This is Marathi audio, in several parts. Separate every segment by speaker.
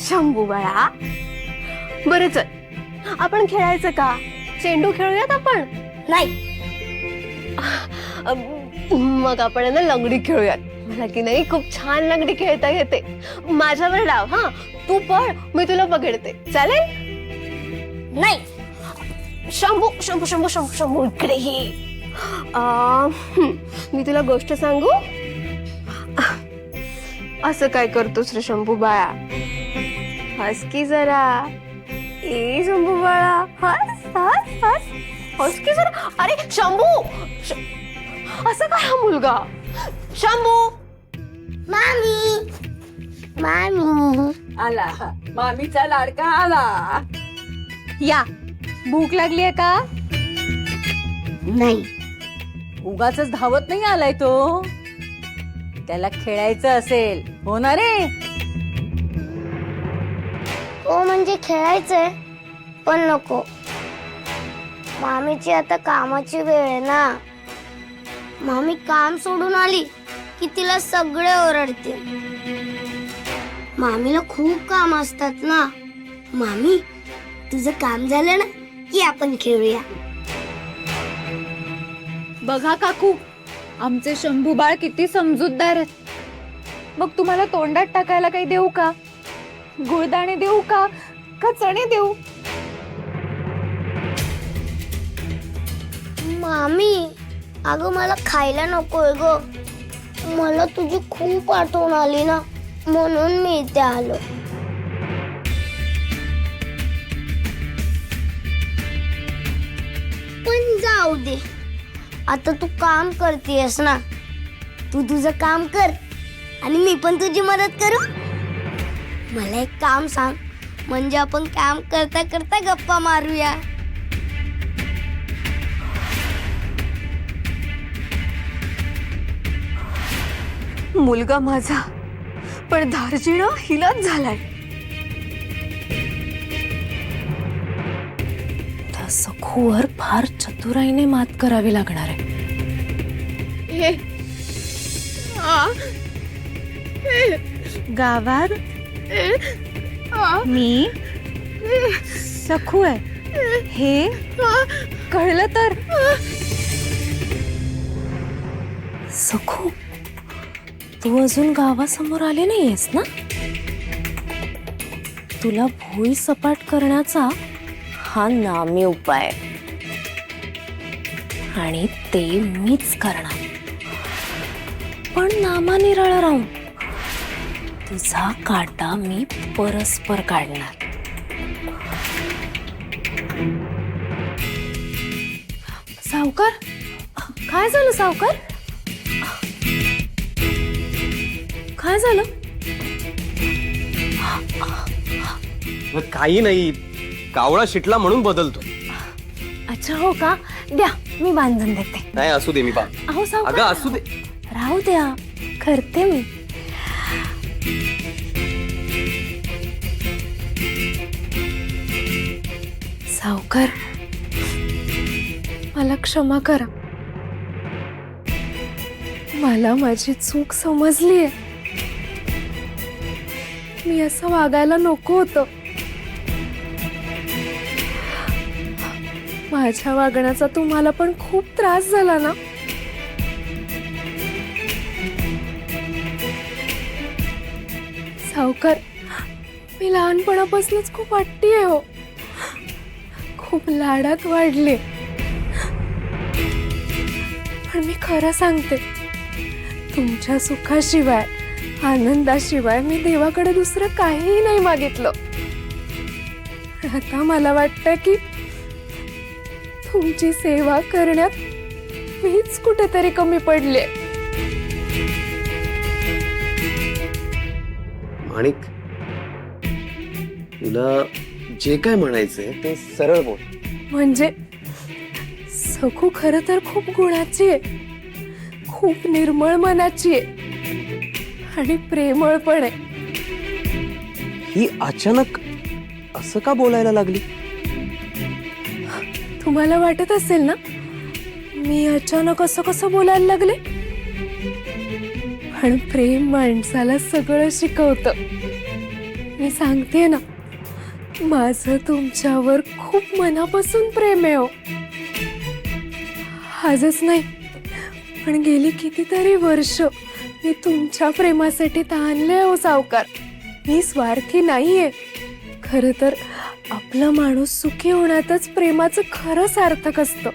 Speaker 1: शंभू बाळा, बरं चल आपण खेळायचं का? चेंडू खेळूयात आपण.
Speaker 2: नाही.
Speaker 1: मग आपण आहे ना लंगडी खेळूयात. मला की नाही खूप छान लंगडी खेळता येते. माझ्यावर डाव. हा, तू पळ, मी तुला पकडते. चालेल?
Speaker 2: नाही.
Speaker 1: शंभू शंभू शंभू शंभू शंभू इकडे ये. मी तुला गोष्ट सांगू. असं काय करतोस रे शंभू बाळा? हस की जरा. ए शंभू बाळा, हस हस हस हस की जरा. अरे शंभू, असं काय हा मुलगा? शंभू.
Speaker 2: मामी, मामी.
Speaker 3: आला मामीचा लाडका आला.
Speaker 4: या, भूक लागली आहे का?
Speaker 2: नाही.
Speaker 3: उगाच धावत नाही आलाय तो. त्याला खेळायचं असेल हो ना रे?
Speaker 2: हो म्हणजे खेळायचंय, पण नको. मामीची आता कामाची वेळ आहे ना. मामी काम सोडून आली की तिला सगळे ओरडते. मामीला खूप काम असतात ना. मामी, तुझं काम झालं ना की आपण खेळूया.
Speaker 4: बघा काकू, आमचे शंभू बाळ किती समजूतदार आहेत. मग तुम्हाला तोंडात टाकायला काही देऊ का? गुळदाणे देऊ का चणे देऊ?
Speaker 2: मामी, अगं मला खायला नकोय ग. मला तुझी खूप आठवण आली ना, म्हणून मी इथे आलो. पण जाऊ दे, आता तू काम करतेस ना. तू तुझं काम कर आणि मी पण तुझी मदत करू. मला एक काम सांग, म्हणजे आपण काम करता करता गप्पा मारूया.
Speaker 1: मुलगा माझा, पण धारजीण हिलाच झालाय. त्या सखूवर फार चतुराईने मात करावी लागणार आहे.
Speaker 4: गावात मी सखू आहे हे कळलं तर.
Speaker 1: सखू, तू अजून गावासमोर आले नाहीयेस ना? तुला भोई सपाट करण्याचा हा नामी उपाय, आणि ते मीच करणार, पण नामानिराळा राहून. तुझा काटा मी परस्पर काढणार. सावकार, काय झालं सावकार? काय झालं?
Speaker 5: काही नाही, कावळा शिटला म्हणून बदलतो.
Speaker 1: अच्छा, हो का? द्या, मी बांधून देते.
Speaker 5: नाही, असू दे, मी पा.
Speaker 1: अहो सावकार,
Speaker 5: अगं असू दे.
Speaker 1: राहू द्या, करते मी. सावकार, मला क्षमा करा. मला माझी चूक समजलीये. मी असं वागायला नको होतं. माझ्या वागण्याचा तुम्हाला पण खूप त्रास झाला ना? सावकार, मी लहानपणापासूनच खूप हट्टी आहे हो. खूप लाडात वाढले. पण मी खरं सांगते, तुमच्या सुखाशिवाय, आनंदाशिवाय मी देवाकडे दुसरं काहीही नाही मागितलं. आता मला वाटतं की तुमची सेवा करण्यात मीच कुठेतरी कमी पडले.
Speaker 5: माणिक, तुला जे काय म्हणायचंय ते सरळ बोल.
Speaker 1: म्हणजे सखू खरं तर खूप गुणाची आहे, खूप निर्मळ मनाची आहे, आणि प्रेमळ पण आहे.
Speaker 5: ही अचानक असं का बोलायला लागली?
Speaker 1: तुम्हाला वाटत असेल ना, मी अचानक असं कसं बोलायला लागले? पण प्रेम माणसाला सगळं शिकवतं. मी सांगते ना, माझं तुमच्यावर खूप मनापासून प्रेम आहे हो. आजच नाही, पण गेली कितीतरी वर्ष मी तुमच्या प्रेमासाठी ताणले हो सावकार. मी स्वार्थी नाहीये. खरं तर आपला माणूस सुखी होण्यातच प्रेमाचं खरं सार्थक असतं.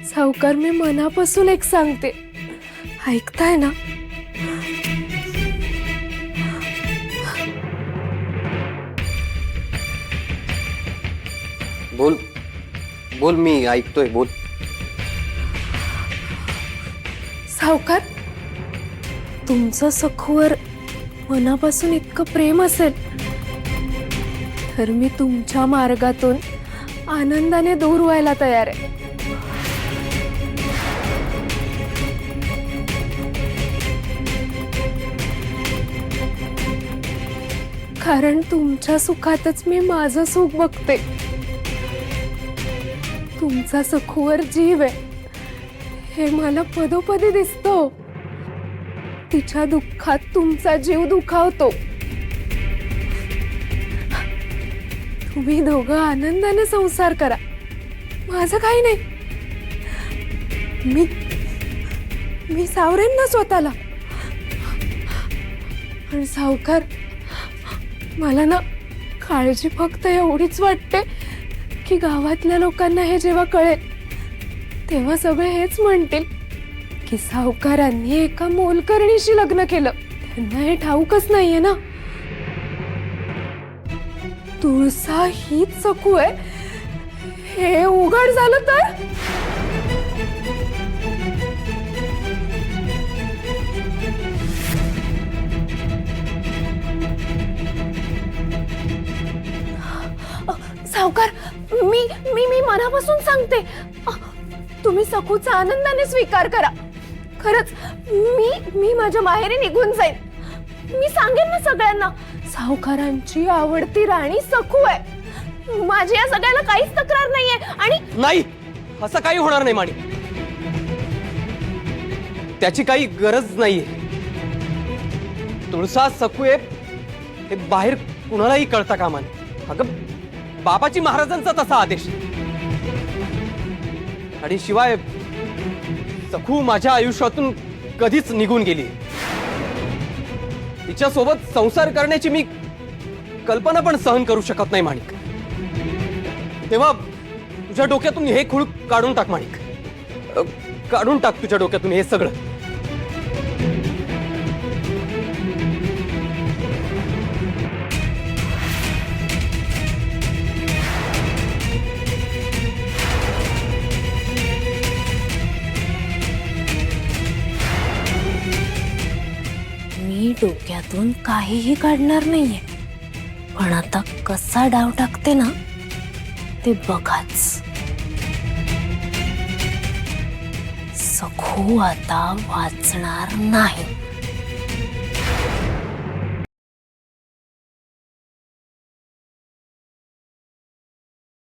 Speaker 1: सावकार, मी मनापासून एक सांगते, ऐकताय ना?
Speaker 5: बोल बोल, मी ऐकतोय, बोल.
Speaker 1: सावकार, तुमचं सखूवर मनापासून इतकं प्रेम असेल तर मी तुमच्या मार्गातून आनंदाने दूर व्हायला तयार आहे. कारण तुमच्या सुखातच मी माझं सुख बघते. तुमचा सखूवर जीव आहे हे मला पदोपदी दिसतो. तिच्या दुःखात तुमचा जीव दुखावतो. तुम्ही दोघं आनंदाने संसार करा, माझं काही नाही. मी सावरेन ना स्वतःला. पण सावकार, मला ना काळजी फक्त एवढीच वाटते की गावातल्या लोकांना हे जेव्हा कळेल तेव्हा सगळे हेच म्हणतील की सावकारांनी एका मोलकरणीशी लग्न केलं. त्यांना हे ठाऊकच नाहीये ना, तुळसा हीच सखू आहे हे उघड झालं तर. सावकार, मी मी मी मनापासून सांगते, तुम्ही सखूचा आनंदाने स्वीकार करा. खरंच मी माझ्या माहेरी निघून जाईन. मी सांगेन ना सगळ्यांना, सावकारांची आवडती राणी सखू आहे. माझी या सगळ्याला काहीच तक्रार नाहीये. आणि
Speaker 5: नाही, असं काही होणार नाही माणिक. त्याची काही गरज नाहीये. तुळसा सखू आहे हे बाहेर कुणालाही कळता कामा नये. अगं, बाबाजी महाराजांचा तसा आदेश. आणि शिवाय सखू माझ्या आयुष्यातून कधीच निघून गेली. तिच्यासोबत संसार करण्याची मी कल्पना पण सहन करू शकत नाही माणिक. तेव्हा तुझ्या डोक्यातून हे खूळ काढून टाक माणिक. काढून टाक तुझ्या डोक्यातून हे सगळं.
Speaker 1: मी डोक्यातून काहीही काढणार नाहीये, पण आता कसा डाव टाकते ना ते बघाच. सखू आता वाचणार नाही.